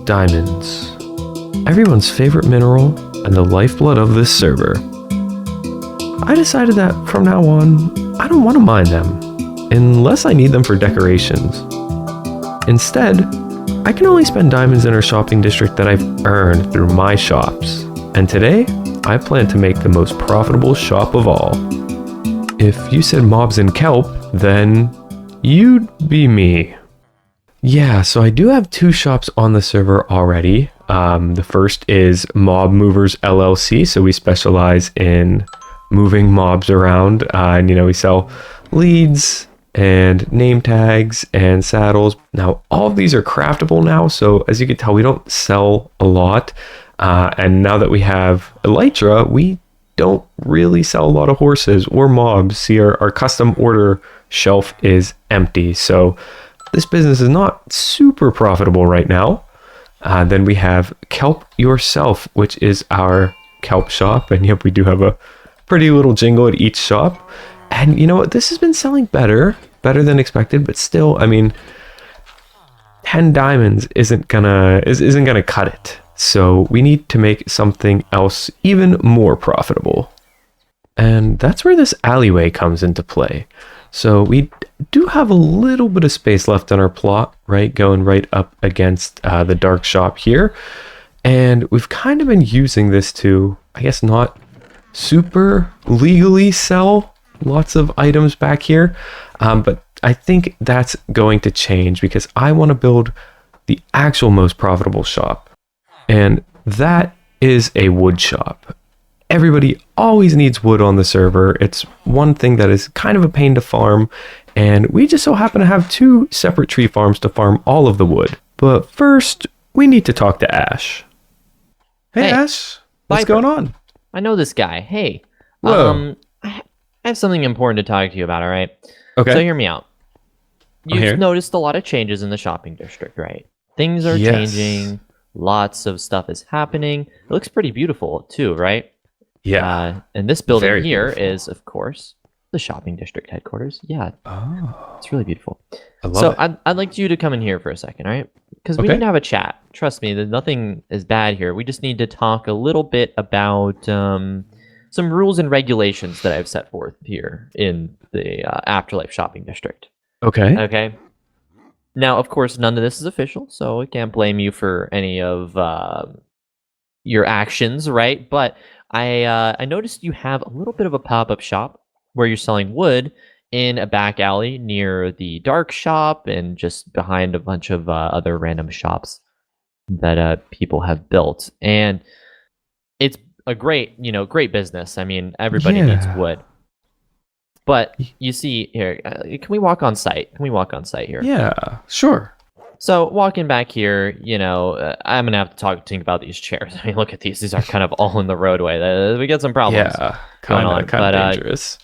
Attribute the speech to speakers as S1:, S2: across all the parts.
S1: Diamonds. Everyone's favorite mineral and the lifeblood of this server. I decided that from now on, I don't want to mine them, unless I need them for decorations. Instead, I can only spend diamonds in our shopping district that I've earned through my shops. And today, I plan to make the most profitable shop of all. If you said mobs and kelp, then you'd be me. Yeah, so I do have 2 shops on the server already. The first is Mob Movers LLC, so we specialize in moving mobs around, and we sell leads and name tags and saddles. Now, all of these are craftable now, so as you can tell, we don't sell a lot. And now that we have Elytra, we don't really sell a lot of horses or mobs. See, our custom order shelf is empty, so this business is not super profitable right now. Then we have Kelp Yourself, which is our kelp shop. And yep, we do have a pretty little jingle at each shop. And you know what? This has been selling better than expected, but still, I mean, 10 diamonds isn't gonna cut it. So we need to make something else even more profitable. And that's where this alleyway comes into play. So we do have a little bit of space left on our plot, right? Going right up against the dark shop here. And we've kind of been using this to, I guess, not super legally sell lots of items back here. But I think that's going to change because I want to build the actual most profitable shop. And that is a wood shop. Everybody always needs wood on the server. It's one thing that is kind of a pain to farm, and we just so happen to have 2 separate tree farms to farm all of the wood. But first, we need to talk to Ash. Hey Ash, what's going on?
S2: I know this guy. Hey.
S1: Whoa.
S2: I have something important to talk to you about, all right?
S1: Okay.
S2: So hear me out. You've noticed a lot of changes in the shopping district, right? Things are changing. Lots of stuff is happening. It looks pretty beautiful too, right?
S1: Yeah.
S2: And this building
S1: Very
S2: here
S1: beautiful.
S2: is, of course, the shopping district headquarters. Yeah.
S1: Oh.
S2: It's really beautiful.
S1: I love it.
S2: I'd like you to come in here for a second, all right? Because we need to have a chat. Trust me, nothing is bad here. We just need to talk a little bit about some rules and regulations that I've set forth here in the Afterlife shopping district.
S1: Okay.
S2: Okay. Now, of course, none of this is official, so I can't blame you for any of your actions, right? But I noticed you have a little bit of a pop-up shop where you're selling wood in a back alley near the dark shop and just behind a bunch of other random shops that people have built. And it's a great business. I mean, everybody needs wood. But you see here, can we walk on site? Can we walk on site here?
S1: Yeah, sure.
S2: So walking back here, I'm gonna have to think about these chairs. I mean, look at these; these are kind of all in the roadway. We got some problems.
S1: Yeah,
S2: going on,
S1: kind of dangerous.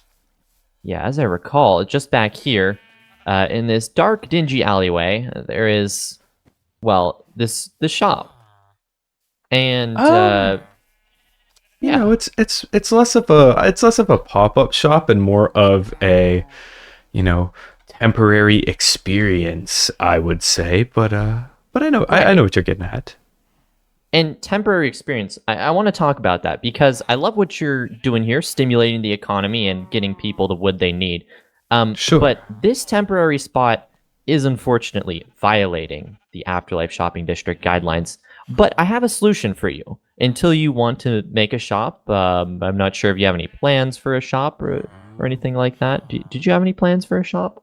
S2: Yeah, as I recall, just back here, in this dark, dingy alleyway, there is, the shop, and
S1: it's less of a pop-up shop and more of a, temporary experience, I would say. But I know I know what you're getting at.
S2: And temporary experience, I want to talk about that because I love what you're doing here, stimulating the economy and getting people the wood they need.
S1: Sure.
S2: But this temporary spot is unfortunately violating the Afterlife Shopping District guidelines. But I have a solution for you. Until you want to make a shop, I'm not sure if you have any plans for a shop or anything like that. Did you have any plans for a shop?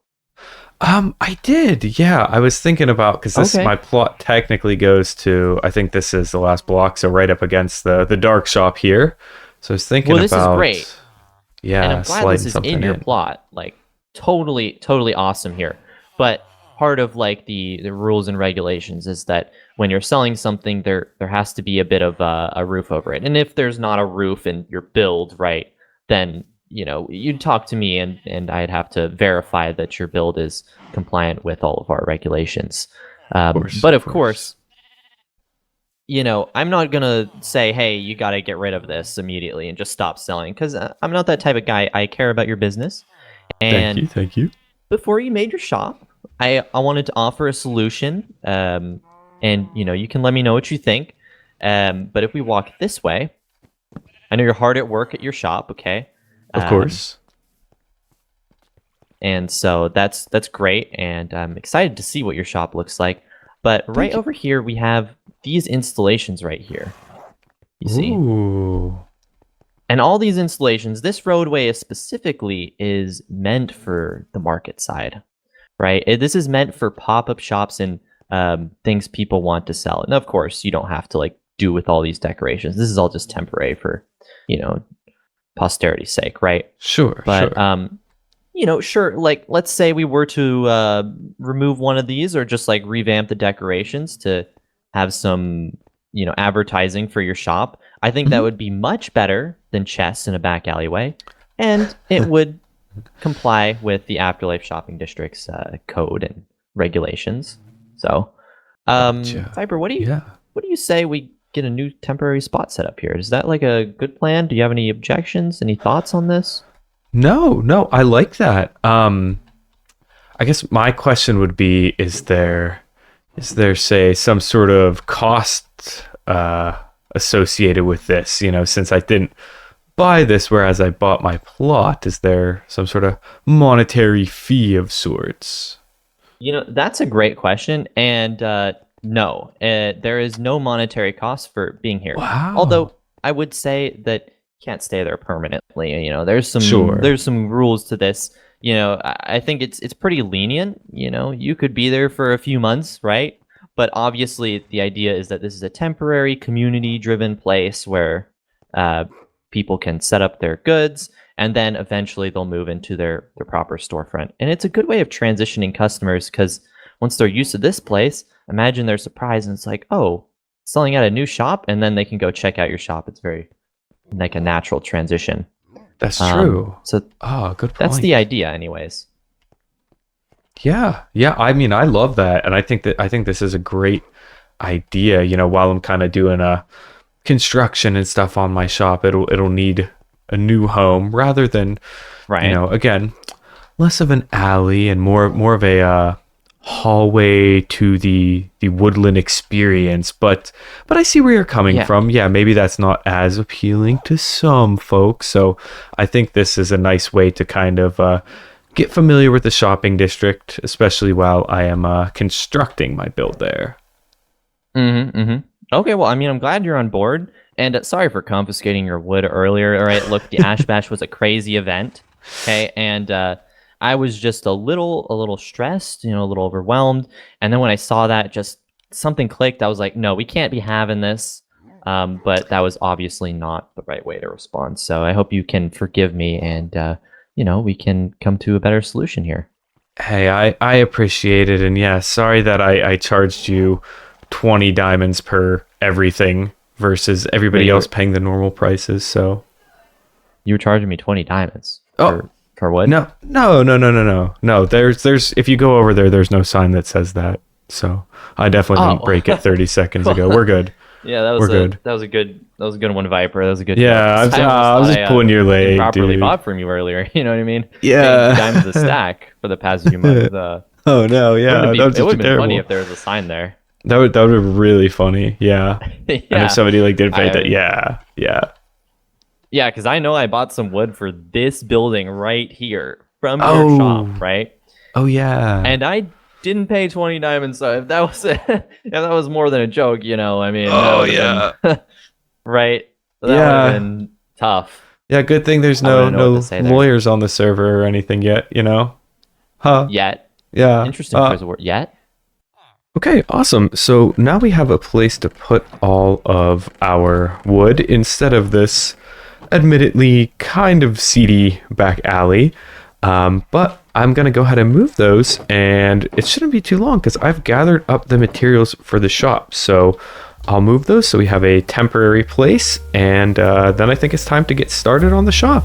S1: I did. Yeah, I was thinking about because my plot technically goes to, I think this is the last block, so right up against the dark shop here. So I was thinking
S2: this is great.
S1: Yeah,
S2: and I'm glad this is in your plot. Like totally awesome here. But part of like the rules and regulations is that when you're selling something, there has to be a bit of a roof over it. And if there's not a roof in your build, right, then you'd talk to me and I'd have to verify that your build is compliant with all of our regulations. But of course, I'm not going to say, hey, you got to get rid of this immediately and just stop selling because I'm not that type of guy. I care about your business. And
S1: Thank you.
S2: Before you made your shop, I wanted to offer a solution. and you can let me know what you think. But if we walk this way, I know you're hard at work at your shop, okay?
S1: Of course.
S2: And so that's great, and I'm excited to see what your shop looks like. But right over here, we have these installations right here. You see?
S1: Ooh.
S2: And all these installations, this roadway specifically is meant for the market side, right? This is meant for pop-up shops and things people want to sell. And of course, you don't have to like do with all these decorations. This is all just temporary for, posterity's sake, right?
S1: Sure.
S2: But sure, like let's say we were to remove one of these or just like revamp the decorations to have some, advertising for your shop. I think that would be much better than chests in a back alleyway, and it would comply with the Afterlife Shopping District's code and regulations. So, Viper, what do you say we get a new temporary spot set up here? Is that like a good plan? Do you have any objections? Any thoughts on this?
S1: No, I like that. I guess my question would be, is there say some sort of cost associated with this, since I didn't buy this, whereas I bought my plot, is there some sort of monetary fee of sorts?
S2: That's a great question. And no, there is no monetary cost for being here.
S1: Wow.
S2: Although I would say that you can't stay there permanently. There's some rules to this. I think it's pretty lenient. You could be there for a few months, right? But obviously, the idea is that this is a temporary, community-driven place where people can set up their goods, and then eventually they'll move into their proper storefront. And it's a good way of transitioning customers, because once they're used to this place, imagine they're surprised and it's like, oh, selling at a new shop, and then they can go check out your shop. It's very like a natural transition.
S1: That's true.
S2: So,
S1: good point.
S2: That's the idea, anyways.
S1: Yeah. I mean, I love that, and I think this is a great idea. While I'm kind of doing a construction and stuff on my shop, it'll need a new home rather than, again, less of an alley and more of a hallway to the woodland experience. But I see where you're coming from. Yeah, maybe that's not as appealing to some folks. So I think this is a nice way to kind of get familiar with the shopping district, especially while I am constructing my build there.
S2: Okay, well, I mean, I'm glad you're on board, and sorry for confiscating your wood earlier. All right, look, the Ash Bash was a crazy event, okay, and I was just a little stressed, a little overwhelmed, and then when I saw that, just something clicked. I was like, no, we can't be having this, but that was obviously not the right way to respond. So I hope you can forgive me, and we can come to a better solution here.
S1: Hey, I appreciate it, and yeah, sorry that I charged you 20 diamonds per everything versus everybody else paying the normal prices. So
S2: you were charging me 20 diamonds for what?
S1: No. There's if you go over there's no sign that says that. So I definitely didn't break it 30 seconds ago. We're good.
S2: Yeah, that was good. That was a good one, Viper. That was a good.
S1: Yeah, I was just pulling your leg,
S2: properly
S1: dude.
S2: Bought from you earlier. You know what I mean?
S1: Yeah.
S2: Diamonds a stack for the past few months.
S1: Oh no, yeah,
S2: it would have been funny if there was a sign there.
S1: That would be really funny. Yeah. And if somebody like did pay that, yeah.
S2: Yeah, because I know I bought some wood for this building right here from your shop, right?
S1: Oh yeah.
S2: And I didn't pay 20 diamonds, so if that was more than a joke, I mean.
S1: Oh yeah.
S2: Right. That would have been tough.
S1: Yeah, good thing there's no lawyers on the server or anything yet, Huh?
S2: Yet.
S1: Yeah.
S2: Interesting phrase of word. Yet.
S1: Okay, awesome. So now we have a place to put all of our wood instead of this admittedly kind of seedy back alley. But I'm going to go ahead and move those, and it shouldn't be too long because I've gathered up the materials for the shop. So I'll move those so we have a temporary place, and then I think it's time to get started on the shop.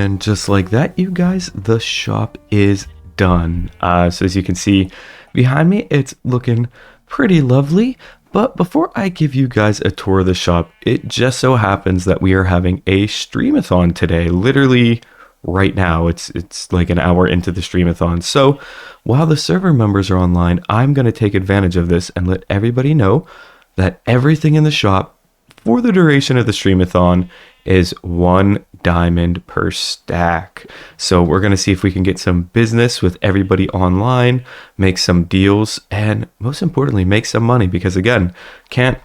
S1: And just like that, you guys, the shop is done. So as you can see behind me, it's looking pretty lovely. But before I give you guys a tour of the shop, it just so happens that we are having a streamathon today. Literally right now, it's like an hour into the streamathon. So while the server members are online, I'm going to take advantage of this and let everybody know that everything in the shop for the duration of the streamathon is 1 diamond per stack. So we're going to see if we can get some business with everybody online, make some deals, and most importantly, make some money, because again, can't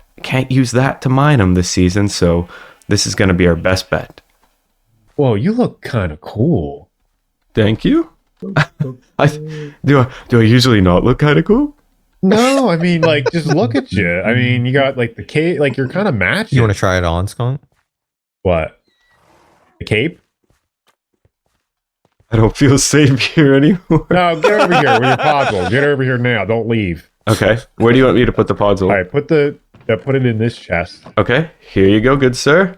S1: use that to mine them this season. So this is going to be our best bet.
S3: Whoa, you look kind of cool.
S1: Thank you. Do I usually not look kind of cool?
S3: No, I mean, like, just look at you. I mean, you got like the cape, like you're kind of matching.
S4: You want to try it on, Skunk?
S3: What? The cape?
S1: I don't feel safe here anymore.
S3: No, get over here with your podzol. Get over here now. Don't leave.
S1: Okay, where do you want me to put the podzol?
S3: All right, put it in this chest.
S1: Okay, here you go, good sir.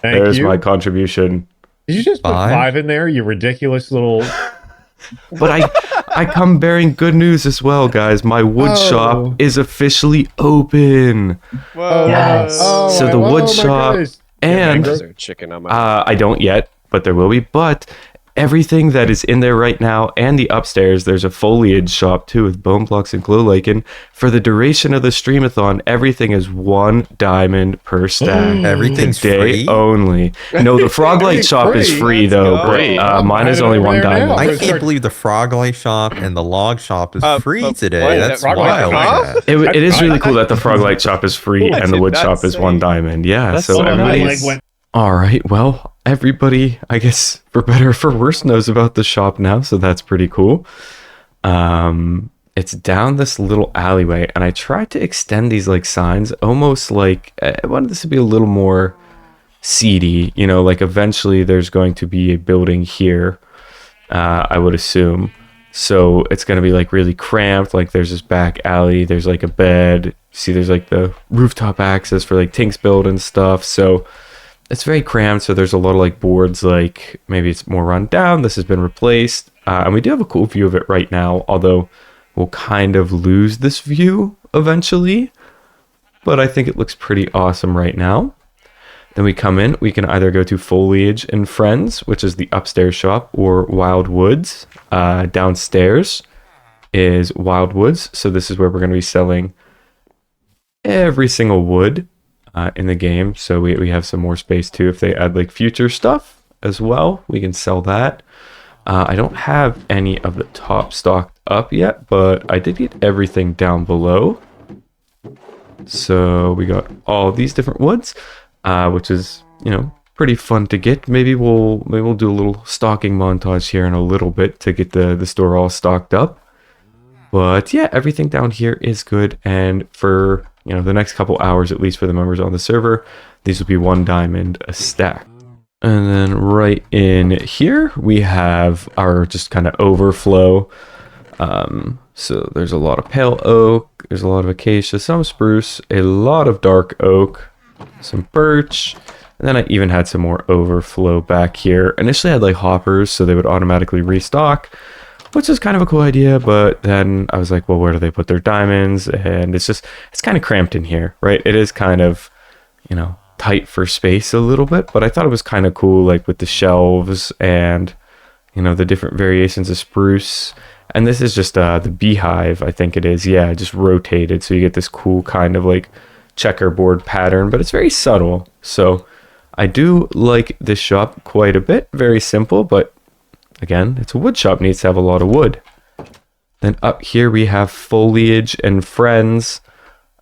S3: Thank
S1: There's
S3: you.
S1: my contribution.
S3: Did you just put 5 in there? You ridiculous little.
S1: But I come bearing good news as well, guys. My wood shop is officially open.
S5: Whoa.
S2: Yes.
S1: So the wood shop and
S5: Chicken on my
S1: I don't yet, but there will be. But everything that is in there right now and the upstairs, there's a foliage shop too with bone blocks and glow lichen. For the duration of the streamathon, everything is 1 diamond per stack.
S4: Everything's
S1: Today
S4: free?
S1: only. No, the Froglight shop is free though,
S5: Let's go.
S1: but mine is only 1 diamond.
S4: I can't believe the Froglight shop and the log shop is free
S5: but
S4: today.
S5: wait,
S4: That's
S5: that
S4: wild.
S5: Froglight-
S1: It is really cool that the Froglight shop is free
S5: I
S1: and the
S5: did
S1: wood
S5: not
S1: shop is
S5: say-
S1: 1 diamond. Yeah,
S2: That's
S1: so
S2: so
S1: everybody's...
S2: nice.
S1: All right, well, everybody, I guess, for better or for worse, knows about the shop now, so that's pretty cool. It's down this little alleyway, and I tried to extend these like signs, almost like I wanted this to be a little more seedy, you know, like eventually there's going to be a building here, I would assume. So it's going to be like really cramped, like there's this back alley, there's like a bed, see there's like the rooftop access for like Tink's build and stuff, so it's very cramped. So there's a lot of like boards, like maybe it's more run down, this has been replaced, and we do have a cool view of it right now, although we'll kind of lose this view eventually, but I think it looks pretty awesome right now. Then we come in, we can either go to Foliage and Friends, which is the upstairs shop, or Wild Woods. Downstairs is Wild Woods, so this is where we're going to be selling every single wood in the game. So we have some more space too. If they add like future stuff as well, we can sell that. I don't have any of the top stocked up yet, but I did get everything down below. So we got all these different woods, which is, you know, pretty fun to get. Maybe we'll do a little stocking montage here in a little bit to get the store all stocked up. But yeah, everything down here is good, and for, you know, the next couple hours, at least for the members on the server, these will be 1 diamond a stack. And then right in here we have our just kind of overflow. So there's a lot of pale oak, there's a lot of acacia, some spruce, a lot of dark oak, some birch, and then I even had some more overflow back here. Initially I had like hoppers, so they would automatically restock, which is kind of a cool idea, but then I was like, well, where do they put their diamonds? And it's kind of cramped in here, right? It is kind of, you know, tight for space a little bit, but I thought it was kind of cool, like with the shelves and, you know, the different variations of spruce. And this is just the beehive, I think it is. Yeah, just rotated, so you get this cool kind of like checkerboard pattern, but it's very subtle. So I do like this shop quite a bit. Very simple, but again, it's a wood shop, needs to have a lot of wood. Then up here we have Foliage and Friends.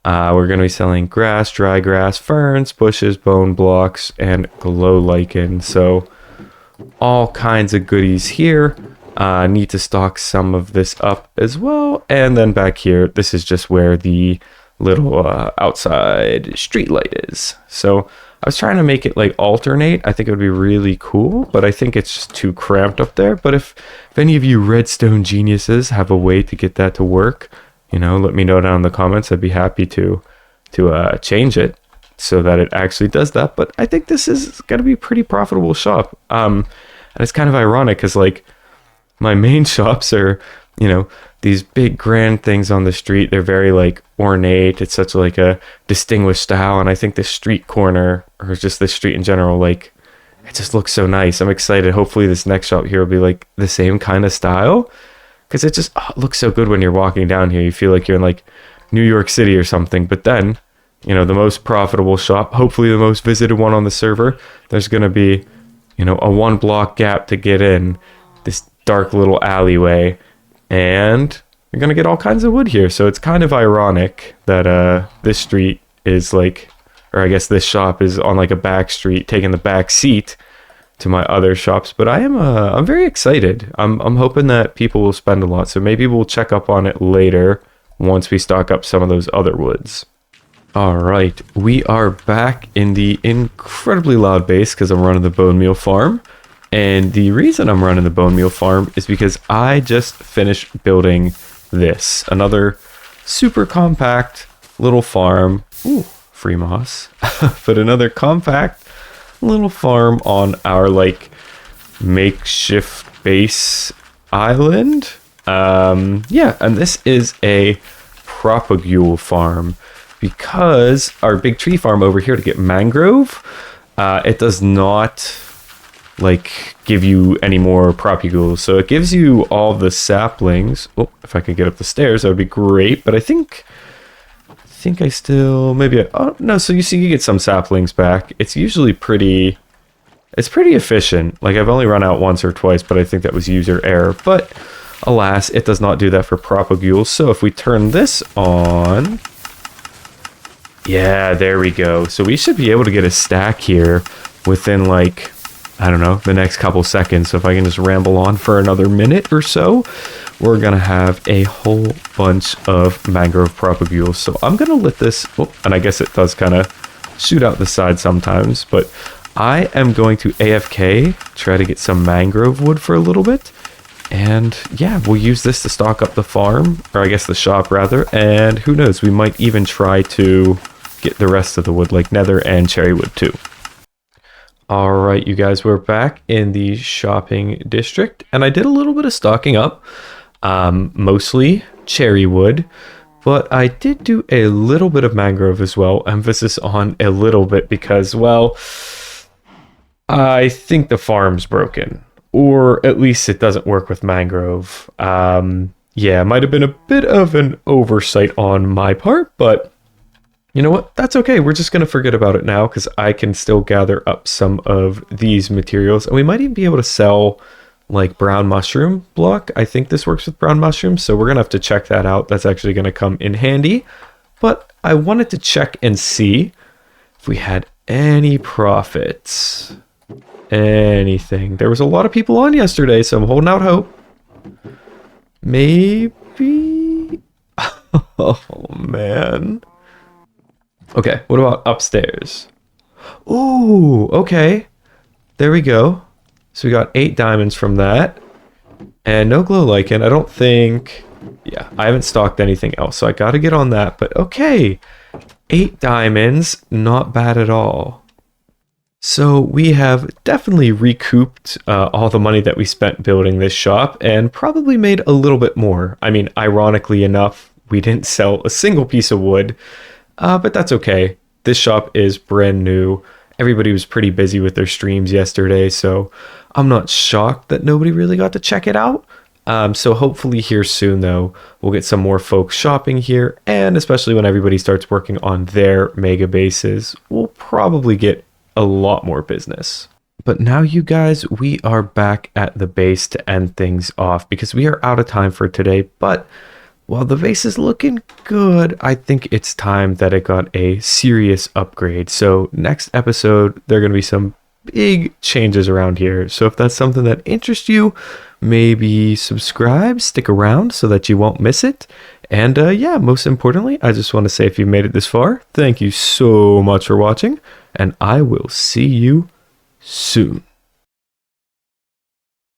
S1: We're going to be selling grass, dry grass, ferns, bushes, bone blocks, and glow lichen. So all kinds of goodies here. Need to stock some of this up as well. And then back here, this is just where the little outside street light is. So I was trying to make it like alternate. I think it would be really cool, but I think it's just too cramped up there. But if any of you redstone geniuses have a way to get that to work, you know, let me know down in the comments. I'd be happy to change it so that it actually does that. But I think this is going to be a pretty profitable shop. And it's kind of ironic because like my main shops are, you know, these big grand things on the street. They're very like ornate. It's such like a distinguished style. And I think this street corner, or just this street in general, like it just looks so nice. I'm excited. Hopefully this next shop here will be like the same kind of style, because it just it looks so good when you're walking down here. You feel like you're in like New York City or something. But then, you know, the most profitable shop, hopefully the most visited one on the server, there's going to be, you know, a 1 block gap to get in this dark little alleyway, and you're going to get all kinds of wood here. So it's kind of ironic that this street is like, or I guess this shop is on like a back street, taking the back seat to my other shops. But I'm very excited. I'm hoping that people will spend a lot. So maybe we'll check up on it later once we stock up some of those other woods. All right, we are back in the incredibly loud base because I'm running the bone meal farm. And the reason I'm running the bone meal farm is because I just finished building this. Another super compact little farm. Ooh, free moss. But another compact little farm on our like makeshift base island. Yeah, and this is a propagule farm, because our big tree farm over here to get mangrove, it does not like give you any more propagules. So it gives you all the saplings. Oh, if I could get up the stairs, that would be great. But I think I still oh no. So you see, you get some saplings back. It's usually pretty efficient. Like I've only run out once or twice, but I think that was user error. But alas, it does not do that for propagules. So if we turn this on, yeah, there we go. So we should be able to get a stack here within like, I don't know, the next couple seconds. So if I can just ramble on for another minute or so, we're going to have a whole bunch of mangrove propagules. So I'm going to let this, oh, and I guess it does kind of shoot out the side sometimes, but I am going to AFK, try to get some mangrove wood for a little bit. And yeah, we'll use this to stock up the farm, or I guess the shop rather. And who knows, we might even try to get the rest of the wood, like nether and cherry wood too. All right, you guys, we're back in the shopping district, and I did a little bit of stocking up, mostly cherry wood, but I did do a little bit of mangrove as well. Emphasis on a little bit because, well, I think the farm's broken, or at least it doesn't work with mangrove. Yeah, it might have been a bit of an oversight on my part, but you know what? That's okay. We're just going to forget about it now because I can still gather up some of these materials. And we might even be able to sell like brown mushroom block. I think this works with brown mushrooms. So we're going to have to check that out. That's actually going to come in handy. But I wanted to check and see if we had any profits. Anything. There was a lot of people on yesterday, so I'm holding out hope. Maybe? Oh, man. Okay, what about upstairs? Ooh, okay. There we go. So we got 8 diamonds from that. And no glow lichen. I don't think... Yeah, I haven't stocked anything else, so I got to get on that. But okay, 8 diamonds. Not bad at all. So we have definitely recouped all the money that we spent building this shop and probably made a little bit more. I mean, ironically enough, we didn't sell a single piece of wood. But that's okay. This shop is brand new. Everybody was pretty busy with their streams yesterday, so I'm not shocked that nobody really got to check it out. So hopefully here soon, though, we'll get some more folks shopping here, and especially when everybody starts working on their mega bases, we'll probably get a lot more business. But now, you guys, we are back at the base to end things off because we are out of time for today, but while the base is looking good, I think it's time that it got a serious upgrade. So next episode, there are going to be some big changes around here. So if that's something that interests you, maybe subscribe, stick around so that you won't miss it. And yeah, most importantly, I just want to say if you made it this far, thank you so much for watching, and I will see you soon.